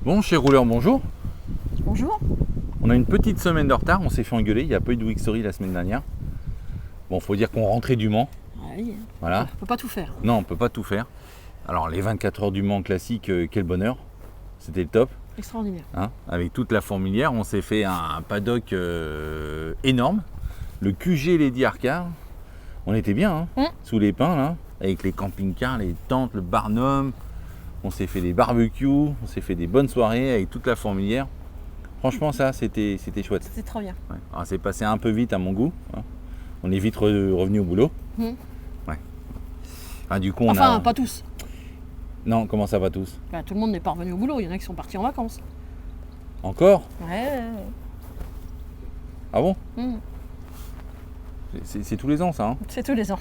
Bon, chez Rouleur, bonjour. Bonjour. On a une petite semaine de retard, on s'est fait engueuler, il n'y a pas eu de Week Story la semaine dernière. Bon, faut dire qu'on rentrait du Mans. Ah oui, Voilà. on peut pas tout faire. Non, on peut pas tout faire. Alors, les 24 heures du Mans classiques, quel bonheur. C'était le top. Extraordinaire. Hein, avec toute la fourmilière, on s'est fait un paddock énorme. Le QG Lady Arcar. On était bien, hein, sous les pins, là, avec les camping-cars, les tentes, le Barnum. On s'est fait des barbecues, on s'est fait des bonnes soirées avec toute la fourmilière. Franchement, ça, c'était chouette. C'était trop bien. Ouais. Alors, c'est passé un peu vite à mon goût. Hein. On est vite revenu au boulot. Ouais. Enfin, du coup, pas tous. Non, comment ça va tous? Bah, tout le monde n'est pas revenu au boulot. Il y en a qui sont partis en vacances. Encore? Ouais. Ah bon? C'est tous les ans, ça, hein? C'est tous les ans.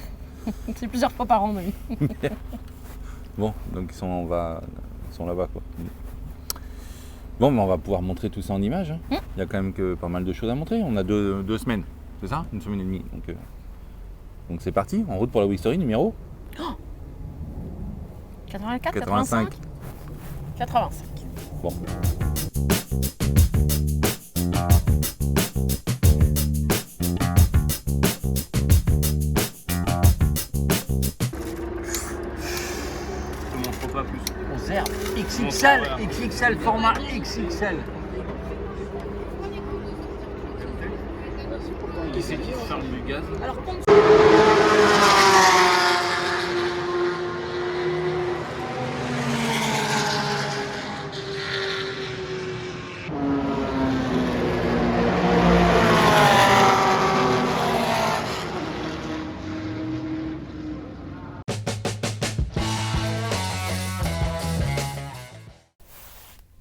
C'est plusieurs fois par an, même. Bon, donc ils sont là-bas, quoi. Bon, mais on va pouvoir montrer tout ça en images. Hein. Il y a quand même pas mal de choses à montrer. On a deux semaines, c'est ça? Une semaine et demie. Donc c'est parti, en route pour la Week Story numéro 84, 85. 85. Bon. Pas plus. Conserve XXL, XXL, format XXL. Qui c'est qui charge du gaz? Alors,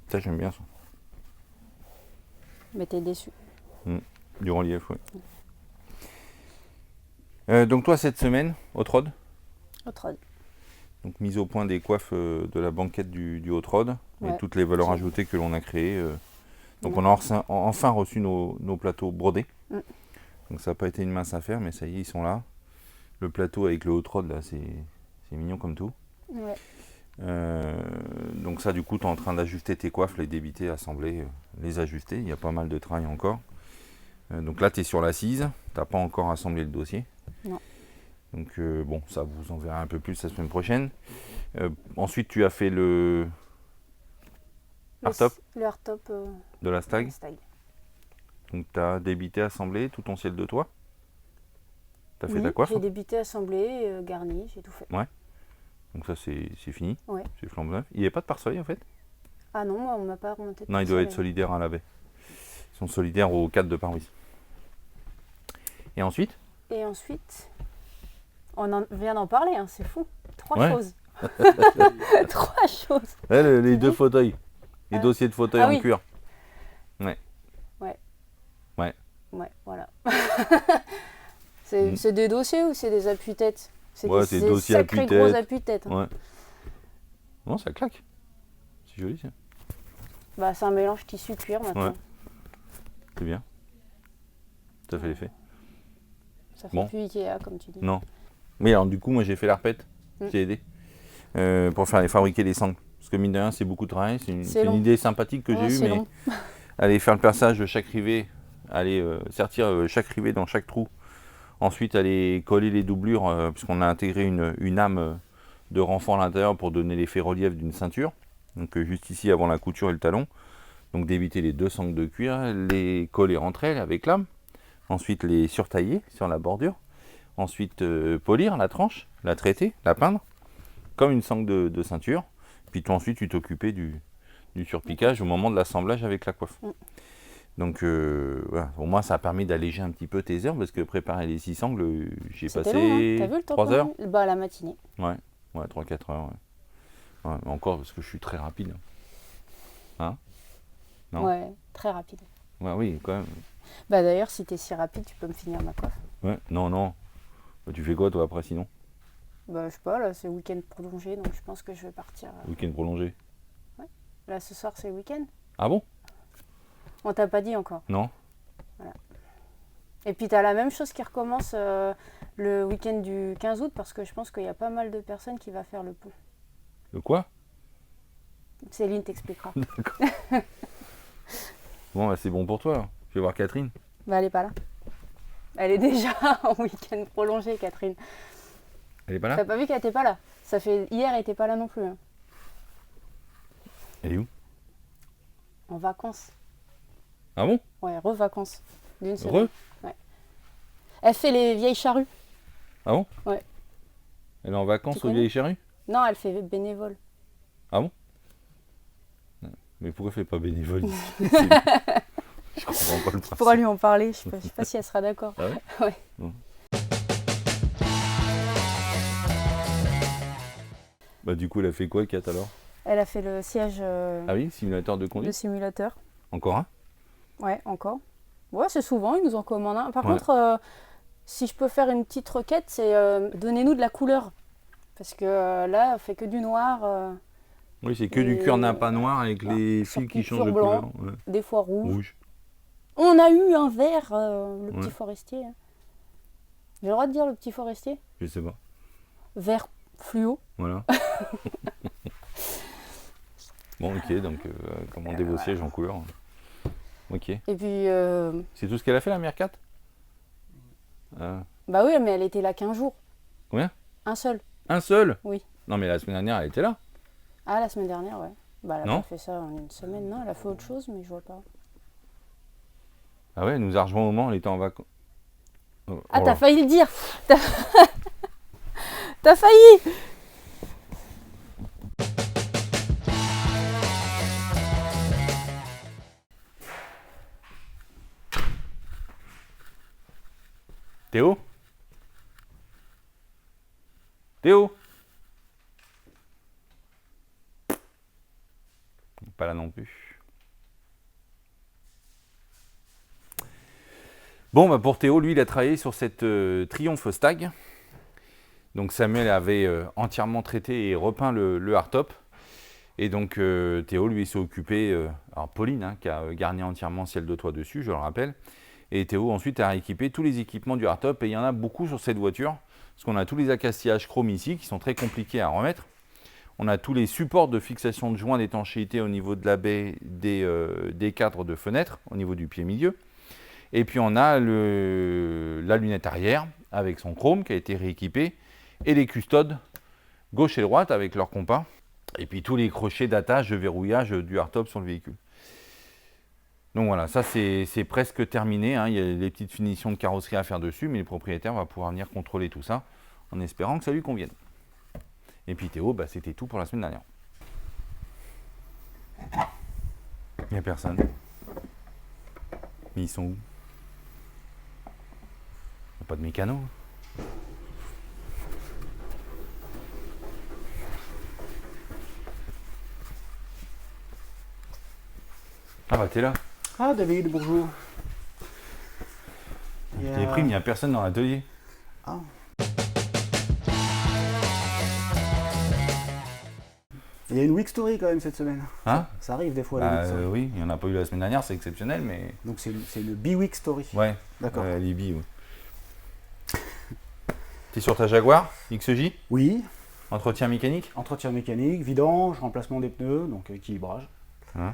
Ça, j'aime bien ça. mais t'es déçu. Du relief, oui. Donc toi, cette semaine, Hot Rod, Autre. donc mise au point des coiffes de la banquette du Hot Rod, et Ouais. toutes les valeurs ajoutées que l'on a créées. Donc on a enfin reçu nos plateaux brodés. Donc ça n'a pas été une mince affaire, mais ça y est, ils sont là. Le plateau avec le Hot Rod, là, c'est mignon comme tout. Ouais. Donc ça, du coup, tu es en train d'ajuster tes coiffes, les débiter, assembler, les ajuster. Il y a pas mal de travail encore. Donc là, tu es sur l'assise. Tu n'as pas encore assemblé le dossier. Non. Donc bon, ça vous en verrez un peu plus la semaine prochaine. Ensuite, tu as fait le hardtop Le hardtop de la Stag. Stag. Donc tu as débité, assemblé tout ton ciel de toit. Tu as fait Oui, ta coiffe. j'ai débité, assemblé, garni, j'ai tout fait. Donc ça, c'est fini. Ouais. C'est flambant neuf. Il n'y avait pas de pare-soleil en fait? Ah non, moi on m'a pas remonté. de Non, il doit être soleil. solidaire à la baie. Ils sont solidaires au cadre de pare-brise. Et ensuite? Et ensuite, on vient d'en parler, hein, c'est fou. Trois Ouais. choses. Trois choses. Les deux fauteuils. Les dossiers de fauteuils Ah en oui. cuir. Ouais, voilà. C'est des dossiers ou c'est des appuis-têtes? Ouais, c'est des dossiers sacrés appuis-têtes. gros appuis-têtes. Hein. Ouais. Non, ça claque. C'est joli ça. Bah, c'est un mélange tissu-cuir maintenant. Ouais. C'est bien. Ça fait l'effet. Ça fait Bon. plus Ikea, comme tu dis. Non. Mais alors du coup, moi j'ai fait l'arpette. J'ai aidé. Pour fabriquer les sangles. Parce que mine de rien, c'est beaucoup de travail. C'est C'est une long. idée sympathique que Ouais, j'ai eue, c'est mais long. aller faire le perçage de chaque rivet, aller sertir chaque rivet dans chaque trou, ensuite aller coller les doublures, puisqu'on a intégré une âme de renfort à l'intérieur pour donner l'effet relief d'une ceinture. Donc juste ici avant la couture et le talon. Donc d'éviter les deux sangles de cuir, les coller entre elles avec l'âme. Ensuite les surtailler sur la bordure. Ensuite polir la tranche, la traiter, la peindre, comme une sangle de ceinture. Puis toi, ensuite tu t'occupais du surpiquage au moment de l'assemblage avec la coiffe. Donc voilà. Pour moi ça a permis d'alléger un petit peu tes heures parce que préparer les 6 sangles, j'ai C'était passé long, hein. T'as vu le temps 3 heures. Bah, la matinée. Ouais, 3-4 heures. Ouais. Ouais, mais encore parce que je suis très rapide. Hein? Non. Ouais, très rapide. Ouais, oui, quand même. Bah, d'ailleurs, si t'es si rapide, tu peux me finir ma coiffe. Ouais, non. Bah, tu fais quoi toi après sinon? Bah, je sais pas, là, c'est week-end prolongé, donc je pense que je vais partir. Week-end prolongé. Là, ce soir, c'est le week-end. Ah bon? On t'a pas dit encore. Non. Et puis, t'as la même chose qui recommence le week-end du 15 août, parce que je pense qu'il y a pas mal de personnes qui vont faire le pont. Le quoi? Céline t'expliquera. Bon, bah, c'est bon pour toi. Je vais voir Catherine. Bah, elle est pas là. Elle est déjà en week-end prolongé, Catherine. Elle est pas là? T'as pas vu qu'elle était pas là? Ça fait hier, elle était pas là non plus. Hein. Elle est où? En vacances. Ah bon? Ouais, re-vacances. D'une semaine. Re? Ouais. Elle fait les vieilles charrues. Ah bon? Ouais. Elle est en vacances Tu au connais? Vieilles Charrues? Non, elle fait bénévole. Ah bon? Mais pourquoi elle fait pas bénévole ici? Je comprends pas le Tu pourras principe. lui en parler, je sais pas si elle sera d'accord. Ah ouais? Ouais. Bon. Bah du coup, elle a fait quoi, Kat, alors? Elle a fait le siège Ah oui, simulateur de de conduite? simulateur. Encore un? Ouais, encore. Ouais, c'est souvent, ils nous en commandent un. Par Ouais. contre, si je peux faire une petite requête, c'est donnez-nous de la couleur. Parce que là, on fait que du noir, Oui, c'est que du cuir napa noir avec les sur fils qui culture changent de blanc. couleur. Ouais. des fois rouge. Rouge. On a eu un vert, le Ouais. petit forestier. Hein. J'ai le droit de dire le petit forestier? Je sais pas. Vert fluo. Voilà. Bon, ok, donc commander vos sièges en couleur. Ok. Et puis, C'est tout ce qu'elle a fait, la Meerkat? bah oui, mais elle était là qu'un jour. Combien? Un seul. Un seul? Oui. Non, mais la semaine dernière, elle était là. Ah, la semaine dernière, ouais. Bah, elle a Non. pas fait ça en une semaine, non. Elle a fait autre chose, mais je vois pas. Ah ouais, elle nous a rejoint au Mans, elle était en vacances. Oh, Ah, oh t'as là. failli le dire. T'as failli. Théo? Théo? Pas là non plus. Bon, bah pour Théo, lui, il a travaillé sur cette Triumph Stag. Donc Samuel avait entièrement traité et repeint le hardtop. Et donc Théo, lui, s'est occupé, alors Pauline, hein, qui a garni entièrement ciel de toit dessus, je le rappelle. Et Théo ensuite a rééquipé tous les équipements du hardtop. Et il y en a beaucoup sur cette voiture. Parce qu'on a tous les accastillages chrome ici, qui sont très compliqués à remettre. On a tous les supports de fixation de joints d'étanchéité au niveau de la baie des cadres de fenêtres, au niveau du pied milieu. Et puis on a la lunette arrière avec son chrome qui a été rééquipé et les custodes gauche et droite avec leur compas. Et puis tous les crochets d'attache, de verrouillage du hardtop sur le véhicule. Donc voilà, ça c'est presque terminé. Hein. Il y a les petites finitions de carrosserie à faire dessus, mais le propriétaire va pouvoir venir contrôler tout ça en espérant que ça lui convienne. Et puis Théo, bah, c'était tout pour la semaine dernière. Il n'y a personne. Mais ils sont où? Il n'y a pas de mécano. Ah bah t'es là. Ah, David, bonjour. T'es pris, mais il n'y a personne dans l'atelier. Ah. Il y a une week story quand même cette semaine. Hein? Ça arrive des fois. la Bah week story. oui, il n'y en a pas eu la semaine dernière, c'est exceptionnel, mais... Donc c'est une B-week story. Ouais, D'accord. Libye, ouais. T'es sur ta Jaguar XJ? Oui, Entretien mécanique? entretien mécanique, vidange, remplacement des pneus, donc équilibrage. Hein?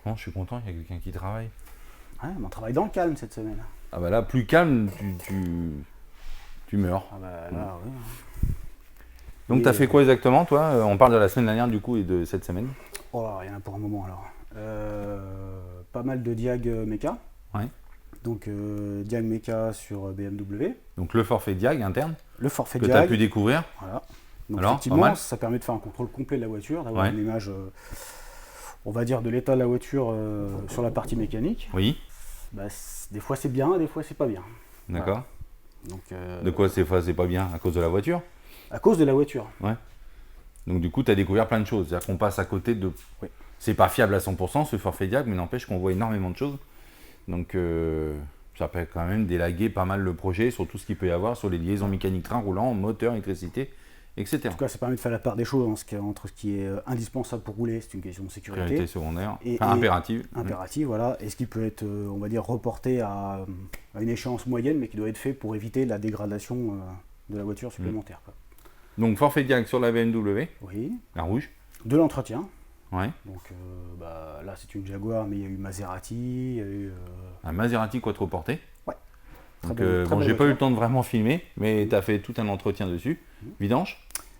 Bon, je suis content, il y a quelqu'un qui travaille. Ouais, mais on travaille dans le calme cette semaine. Ah bah là, plus calme, tu meurs. Ah bah là, oui. Donc Et- t'as fait quoi exactement, toi? On parle de la semaine dernière, du coup, et de cette semaine. Oh là, il y en a pour un moment alors. Pas mal de diag méca. Ouais. Donc diag méca sur BMW. Donc le forfait Diag interne, Le forfait que tu as diag. pu découvrir. Voilà. Donc Alors, pas effectivement, mal. ça permet de faire un contrôle complet de la voiture, d'avoir Ouais. une image, on va dire, de l'état de la voiture sur la partie mécanique. Oui, Bah, des fois c'est bien, des fois c'est pas bien. d'accord. Donc, De quoi c'est pas bien? À cause de la voiture? à cause de la voiture. Donc du coup, tu as découvert plein de choses. C'est-à-dire qu'on passe à côté de... Oui. C'est pas fiable à 100% ce forfait Diag, mais n'empêche qu'on voit énormément de choses. Donc ça peut quand même délaguer pas mal le projet sur tout ce qu'il peut y avoir sur les liaisons mécaniques, train roulant, moteur, électricité, etc. En tout cas, ça permet de faire la part des choses entre ce qui est indispensable pour rouler, c'est une question de sécurité, Priorité secondaire, Et- enfin et- impérative. impérative, voilà, et ce qui peut être, on va dire, reporté à une échéance moyenne, mais qui doit être fait pour éviter la dégradation de la voiture supplémentaire. Quoi. Donc forfait Diag sur la BMW, Oui, la rouge. De l'entretien. Ouais. Donc là, c'est une Jaguar, mais il y a eu Maserati, il y a eu... Un Maserati quattroporté. très Donc, belle- très bon, belle j'ai pas eu le voiture. temps de vraiment filmer, mais tu as fait tout un entretien dessus. Vidange,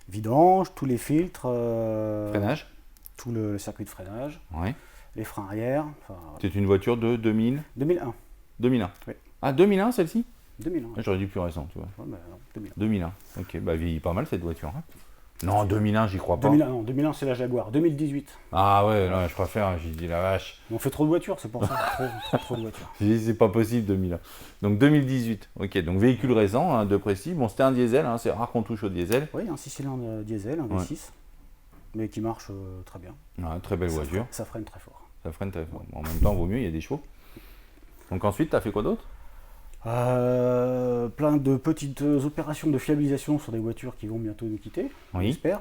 Vidange, tous les filtres, freinage. tout le circuit de freinage, Ouais. les freins arrière. Enfin, voilà. C'est une voiture de 2001. 2001. Oui. Ah, 2001 celle-ci? 2001. Ah, j'aurais dit plus récent, tu vois. Ouais, bah, non, 2001. 2001. Ok, bah vieillit pas mal cette voiture. Hein. Non, 2001, j'y crois pas. 2001, non, 2001 c'est la Jaguar. 2018. Ah ouais, là, je préfère, j'ai dit la vache. On fait trop de voitures, c'est pour ça. trop de voitures. J'ai dit, c'est pas possible 2001. Donc 2018. Ok, donc véhicule récent, hein, de précis. Bon, c'était un diesel, hein, c'est rare qu'on touche au diesel. Oui, un 6 cylindres diesel, un Ouais. V6, mais qui marche très bien. Ah, très belle voiture. Ça freine très fort. Ça freine très fort. En même temps, vaut mieux, il y a des chevaux. Donc ensuite, tu as fait quoi d'autre? Plein de petites opérations de fiabilisation sur des voitures qui vont bientôt nous quitter, on Oui. espère.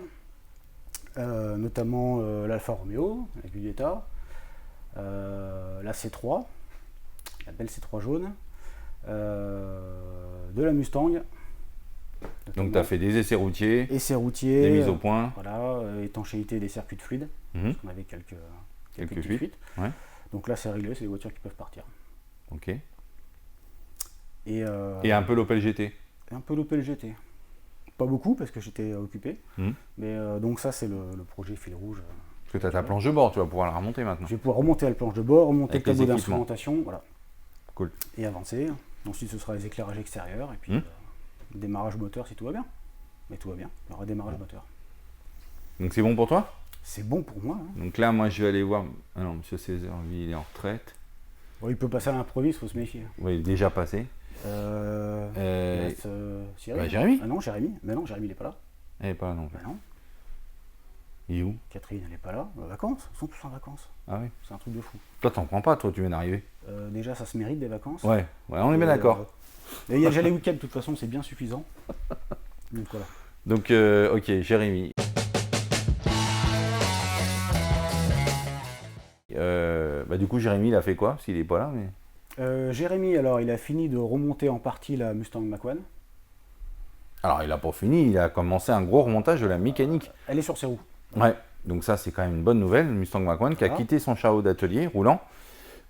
Notamment l'Alfa Romeo, la Giulietta, la C3, la belle C3 jaune, de la Mustang. Donc tu as fait des essais routiers, essais routiers, des mises au point. voilà, étanchéité des circuits de fluide. Mhm. On avait quelques Quelques petites fuites, fuites. ouais. Donc là, c'est réglé, c'est des voitures qui peuvent partir. Ok. Et, Et un peu l'Opel GT. un peu l'Opel GT. Pas beaucoup parce que j'étais occupé. Mhm. Mais donc ça, c'est le projet fil rouge. Parce que tu as ta planche de bord, tu vas pouvoir la remonter maintenant. Je vais pouvoir remonter à la planche de bord, remonter Avec le tableau les équipements. d'instrumentation, voilà. Cool. Et avancer. Ensuite, ce sera les éclairages extérieurs et puis démarrage moteur si tout va bien. Mais tout va bien, il y aura démarrage moteur. Donc c'est bon pour toi? C'est bon pour moi. Hein. Donc là, moi, je vais aller voir. Ah non, Monsieur Césaire, lui, il est en retraite. Bon, il peut passer à l'improviste, il faut se méfier. Oui, il est déjà passé. Il reste, Cyril. bah, Jérémy. Ah non, Jérémy. Mais non, Jérémy, il n'est pas là. Elle est pas là non plus. Bah non, Il est où? Catherine, elle n'est pas là. Vacances, ils sont tous en vacances. Ah oui. C'est un truc de fou. Toi, t'en prends pas, toi, tu viens d'arriver. Déjà, ça se mérite des vacances. Ouais, on est bien Et, d'accord. Et il y a déjà les week-ends, de toute façon, c'est bien suffisant. Donc voilà. Donc, ok, Jérémy. Bah, du coup, Jérémy, il a fait quoi? S'il est pas là, mais. Jérémy, alors, il a fini de remonter en partie la Mustang Mach-1. Alors, il a pas fini, il a commencé un gros remontage de la mécanique. Elle est sur ses roues. Ouais, donc ça, c'est quand même une bonne nouvelle. Le Mustang Mach-1 qui a Voilà. quitté son chariot d'atelier roulant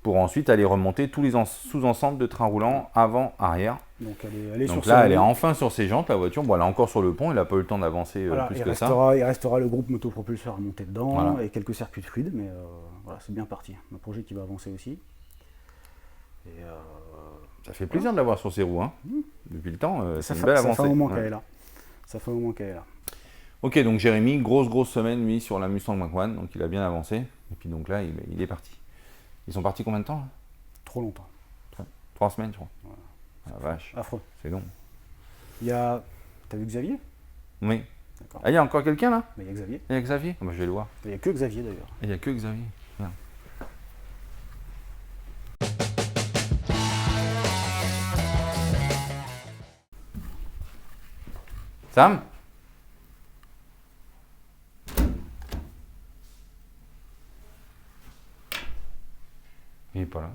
pour ensuite aller remonter tous les sous-ensembles de train roulant avant, arrière. Donc elle est Donc sur là, ses elle est roues. enfin sur ses jantes, la voiture. Bon, elle est encore sur le pont, il n'a pas eu le temps d'avancer Voilà, plus il que ça. restera le groupe motopropulseur à monter dedans Voilà. et quelques circuits de fluide, mais voilà, c'est bien parti. Un projet qui va avancer aussi. Et Ça fait plaisir de l'avoir sur ses roues. Hein. Depuis le temps, c'est une ça belle fait avancée. un moment Ouais. qu'elle est là. Ça fait un moment qu'elle est là. Ok, donc Jérémy, grosse semaine, lui, sur la Mustang Mach-1. Donc il a bien avancé. Et puis donc là, il est parti. Ils sont partis combien de temps là? Trop longtemps. 3 semaines, je crois. Voilà. Ah, la vache, Affreux. c'est long. Il y a. T'as vu Xavier? Oui. D'accord. Ah, il y a encore quelqu'un là? Mais il y a Xavier. Il y a Xavier? Ah, bah, je vais le voir. Il n'y a que Xavier d'ailleurs. Il n'y a que Xavier. Merde. Sam? Il n'est pas là.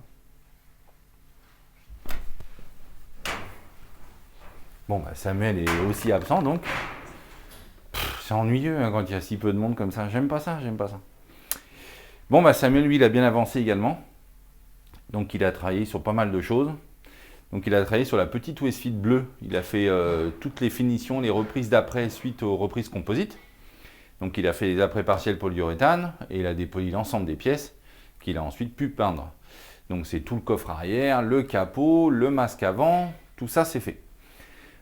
Bon, bah Samuel est aussi absent donc. C'est ennuyeux hein, quand il y a si peu de monde comme ça. J'aime pas ça. Bon, bah Samuel, lui, il a bien avancé également. Donc, il a travaillé sur pas mal de choses. Donc, il a travaillé sur la petite Westfield bleue. Il a fait toutes les finitions, les reprises d'après suite aux reprises composites. Donc, il a fait les après partiels polyuréthane et il a dépoli l'ensemble des pièces qu'il a ensuite pu peindre. Donc, c'est tout le coffre arrière, le capot, le masque avant, tout ça, c'est fait.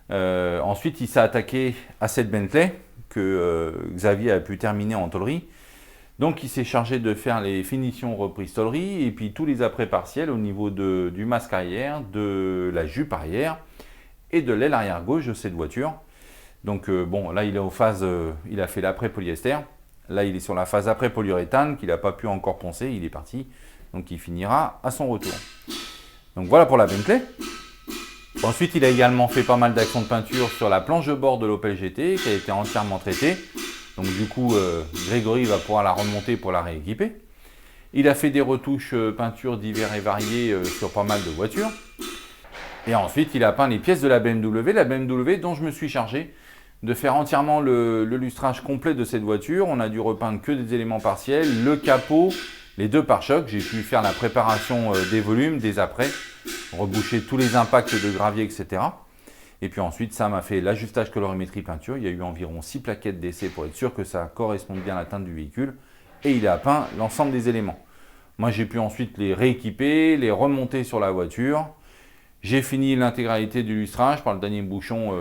Ensuite, il s'est attaqué à cette Bentley que Xavier a pu terminer en tôlerie. Donc, il s'est chargé de faire les finitions reprises tôlerie et puis tous les après partiels au niveau du masque arrière, de la jupe arrière et de l'aile arrière gauche de cette voiture. Donc, bon, là, il est aux phases, il a fait l'après polyester. Là, il est sur la phase après polyuréthane qu'il n'a pas pu encore poncer. Il est parti. Donc, il finira à son retour. Donc, voilà pour la Bentley. Ensuite, il a également fait pas mal d'actions de peinture sur la planche de bord de l'Opel GT qui a été entièrement traitée. Donc du coup, Grégory va pouvoir la remonter pour la rééquiper. Il a fait des retouches peinture divers et variées sur pas mal de voitures. Et ensuite, il a peint les pièces de la BMW dont je me suis chargé de faire entièrement le lustrage complet de cette voiture. On a dû repeindre que des éléments partiels, le capot, les 2 pare-chocs. J'ai pu faire la préparation des volumes, des apprêts, reboucher tous les impacts de gravier, etc. Et puis ensuite, ça m'a fait l'ajustage colorimétrie peinture. Il y a eu environ 6 plaquettes d'essai pour être sûr que ça corresponde bien à la teinte du véhicule. Et il a peint l'ensemble des éléments. Moi, j'ai pu ensuite les rééquiper, les remonter sur la voiture. J'ai fini l'intégralité du lustrage par le dernier bouchon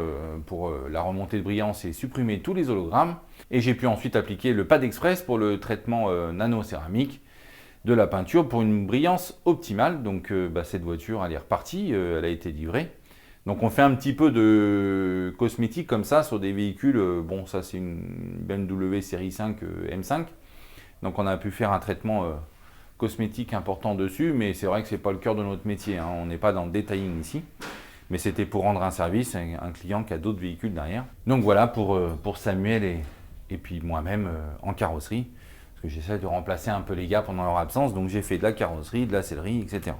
pour la remontée de brillance et supprimer tous les hologrammes. Et j'ai pu ensuite appliquer le pad express pour le traitement nano-céramique de la peinture pour une brillance optimale. Donc cette voiture, elle est repartie, elle a été livrée. Donc on fait un petit peu de cosmétique comme ça sur des véhicules. Bon, ça c'est une BMW série 5 M5. Donc on a pu faire un traitement cosmétique important dessus, mais c'est vrai que ce n'est pas le cœur de notre métier, hein. On n'est pas dans le detailing ici, mais c'était pour rendre un service à un client qui a d'autres véhicules derrière. Donc voilà pour Samuel et puis moi-même en carrosserie, parce que j'essaie de remplacer un peu les gars pendant leur absence, donc j'ai fait de la carrosserie, de la sellerie, etc.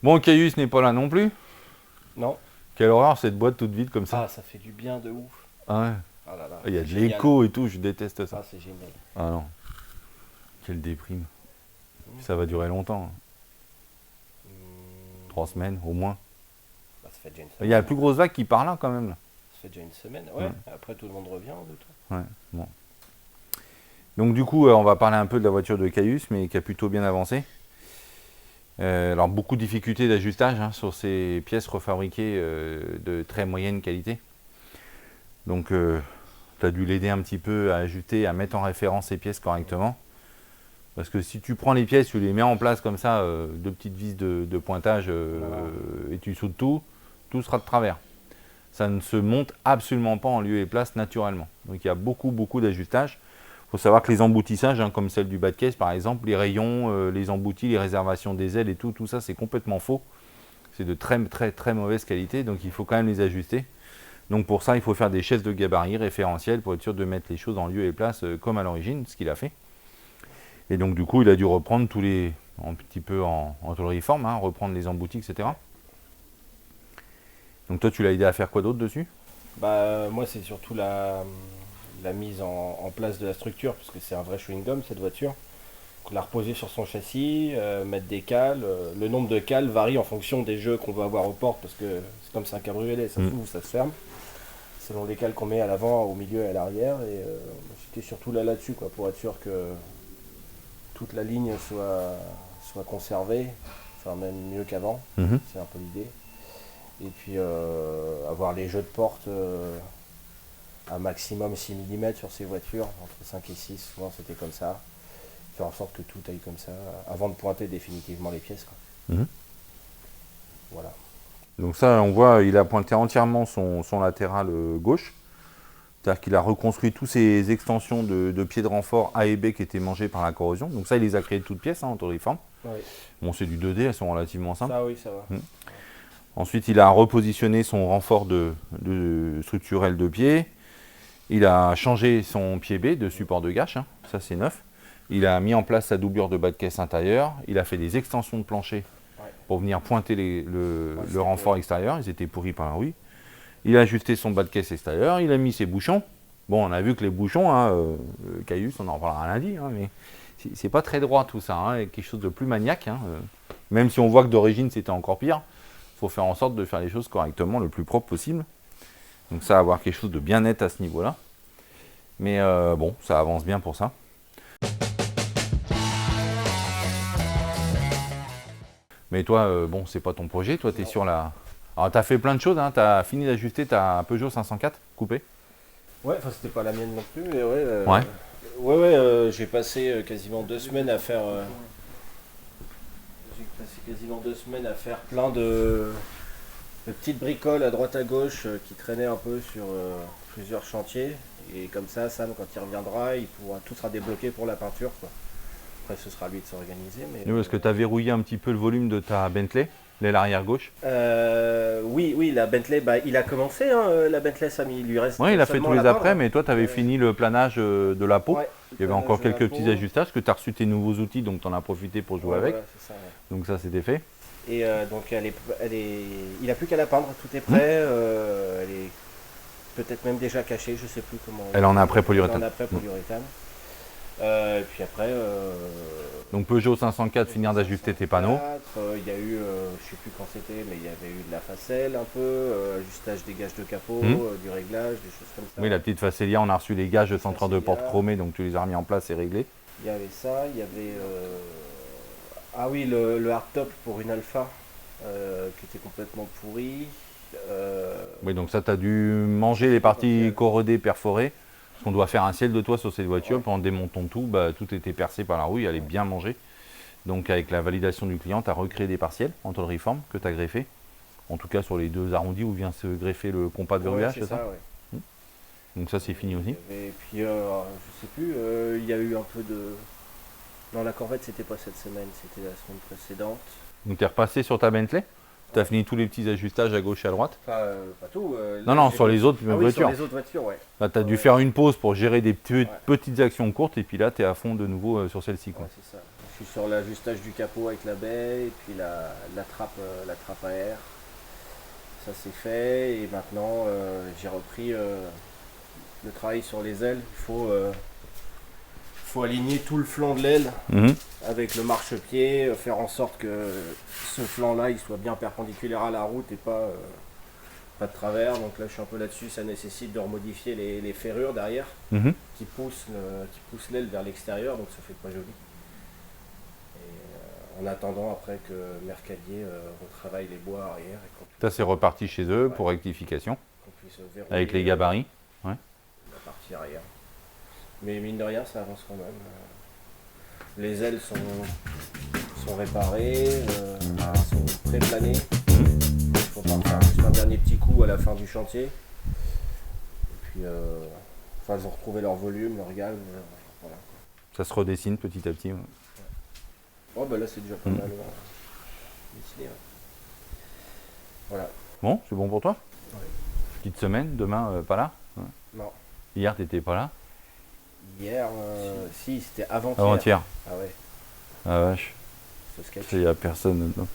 Bon, Caius n'est pas là non plus. Non. Quelle horreur cette boîte toute vide comme ça. Ah, ça fait du bien de ouf. Ah ouais. Ah là là. Il y a de Génial. l'écho et tout, je déteste ça. Ah, c'est génial. Ah non. Quelle déprime. Ça va durer longtemps. 3 semaines au moins. Bah, ça fait déjà une Il semaine. y a la plus grosse vague qui part là quand même. Là. Ça fait déjà une semaine. Ouais. Après, tout le monde revient de tout. Ouais, bon. Donc du coup, on va parler un peu de la voiture de Caius, mais qui a plutôt bien avancé. Alors beaucoup de difficultés d'ajustage hein, sur ces pièces refabriquées de très moyenne qualité. Donc tu as dû l'aider un petit peu à ajuster, à mettre en référence ces pièces correctement. Parce que si tu prends les pièces, tu les mets en place comme ça, 2 petites vis de pointage et tu soudes tout sera de travers. Ça ne se monte absolument pas en lieu et place naturellement. Donc il y a beaucoup d'ajustage. Il faut savoir que les emboutissages, hein, comme celle du bas de caisse par exemple, les rayons, les emboutis, les réservations des ailes et tout ça c'est complètement faux. C'est de très mauvaise qualité, donc il faut quand même les ajuster. Donc pour ça, il faut faire des chaises de gabarit référentielles pour être sûr de mettre les choses en lieu et place comme à l'origine, ce qu'il a fait. Et donc du coup, il a dû reprendre tous les, un petit peu en tôlerie-forme, hein, reprendre les emboutis, etc. Donc toi, tu l'as aidé à faire quoi d'autre dessus? Bah, moi, c'est surtout la mise en place de la structure, parce que c'est un vrai chewing-gum cette voiture. Donc, la reposer sur son châssis, mettre des cales. Le nombre de cales varie en fonction des jeux qu'on va avoir aux portes, parce que c'est comme c'est un cabriolet, ça s'ouvre, ça se ferme. Selon les cales qu'on met à l'avant, au milieu et à l'arrière. Et j'étais surtout là-dessus, quoi, pour être sûr que toute la ligne soit conservée, enfin même mieux qu'avant. C'est un peu l'idée. Et puis avoir les jeux de porte à maximum 6 mm sur ces voitures, entre 5 et 6, souvent c'était comme ça. Faire en sorte que tout aille comme ça, avant de pointer définitivement les pièces, quoi. Voilà. Donc ça, on voit, il a pointé entièrement son latéral gauche. C'est-à-dire qu'il a reconstruit toutes ces extensions de pieds de renfort A et B qui étaient mangés par la corrosion. Donc ça, il les a créées de toutes pièces, hein, en tôlerie-forme. Oui. Bon, c'est du 2D, elles sont relativement simples. Ça, oui, ça va. Ensuite, il a repositionné son renfort de structurel de pied. Il a changé son pied B de support de gâche, hein. Ça c'est neuf. Il a mis en place sa doublure de bas de caisse intérieure. Il a fait des extensions de plancher pour venir pointer le renfort extérieur. Ils étaient pourris par la rouille. Il a ajusté son bas de caisse extérieur. Il a mis ses bouchons. Bon, on a vu que les bouchons, hein, Caius, on en reparlera lundi, hein, mais c'est pas très droit tout ça. Hein, quelque chose de plus maniaque. Hein, même si on voit que d'origine c'était encore pire. Il faut faire en sorte de faire les choses correctement, le plus propre possible. Donc ça, avoir quelque chose de bien net à ce niveau-là. Mais bon, ça avance bien pour ça. Mais toi, bon, c'est pas ton projet. Toi, tu es sur la... Alors, tu as fait plein de choses. Hein. Tu as fini d'ajuster ta Peugeot 504 coupée. Ouais, enfin c'était pas la mienne non plus, mais ouais. J'ai passé quasiment 2 semaines à faire... J'ai passé quasiment 2 semaines à faire plein de petites bricoles à droite à gauche qui traînaient un peu sur plusieurs chantiers. Et comme ça, Sam, quand il reviendra, tout sera débloqué pour la peinture, quoi. Après, ce sera à lui de s'organiser. Mais Est-ce que tu as verrouillé un petit peu le volume de ta Bentley, l'aile arrière gauche? Oui, la Bentley, bah, il a commencé, hein, la Bentley, Sam, il lui reste. Oui, il a fait tous les après, mais toi, tu avais Ouais. fini le planage de la peau. Ouais, Il y avait encore quelques petits ajustages, que tu as reçu tes nouveaux outils, donc tu en as profité pour jouer avec. Voilà, c'est ça, ouais. Donc ça, c'était fait. Et donc il n'a plus qu'à la peindre, tout est prêt. Elle est peut-être même déjà cachée, je sais plus comment. Elle en a après polyuréthane. Elle en a après polyuréthane. Et puis après. Donc Peugeot 504, finir d'ajuster tes panneaux. Il y a eu, je sais plus quand c'était, mais il y avait eu de la facelle un peu, ajustage des gages de capot, du réglage, des choses comme ça. Oui, la petite Facelia, on a reçu les gages de centreur de Facelia. porte chromée, donc tu les as remis en place et réglés. Il y avait ça, il y avait. Ah oui, le hardtop pour une Alpha qui était complètement pourri. Oui, donc ça, tu as dû manger les parties corrodées, perforées. Parce qu'on doit faire un ciel de toit sur cette voiture. Ouais. Puis en démontant tout, bah, tout était percé par la rouille, elle est bien mangée. Donc avec la validation du client, tu as recréé des partiels en tôle reform que tu as greffé. En tout cas sur les deux arrondis où vient se greffer le compas de verrouillage, c'est ça, ouais. Donc ça, c'est fini aussi. Et puis, je sais plus, il y a eu un peu de. Non, la Corvette, c'était pas cette semaine, c'était la semaine précédente. Donc tu es repassé sur ta Bentley. Tu as fini tous les petits ajustages à gauche et à droite. Enfin, pas tout. Non, sur les autres Ah oui, voitures. sur les autres voitures, ouais. Là, tu as dû faire une pause pour gérer des petites actions courtes. Et puis là, tu es à fond de nouveau sur celle-ci. Ouais, c'est ça. Je suis sur l'ajustage du capot avec la baie, et puis la trappe à air. Ça c'est fait, et maintenant j'ai repris le travail sur les ailes. Il faut aligner tout le flanc de l'aile Mhm. avec le marchepied, faire en sorte que ce flanc-là il soit bien perpendiculaire à la route et pas de travers. Donc là je suis un peu là-dessus, ça nécessite de remodifier les ferrures derrière Mhm. qui poussent l'aile vers l'extérieur, donc ça fait pas joli. En attendant après que Mercadier retravaille les bois arrière et qu'on Ça, c'est reparti chez eux pour rectification. puisse verrouiller Avec les gabarits. la partie arrière. Mais mine de rien, ça avance quand même. Les ailes sont réparées, sont pré-planées. Il faut pas faire juste un dernier petit coup à la fin du chantier. Et puis, elles ont retrouvé leur volume, leur gamme. Voilà. Ça se redessine petit à petit. Ouais. Oh, bah là, c'est déjà pas mal dessiné. Ouais. Voilà. Bon, c'est bon pour toi? Ouais. Petite semaine, demain, pas là? Ouais. Non. Hier, t'étais pas là? Hier, si, c'était avant-hier. Avant-hier. Ah ouais, Ah vache, ce sketch. il n'y a personne dedans.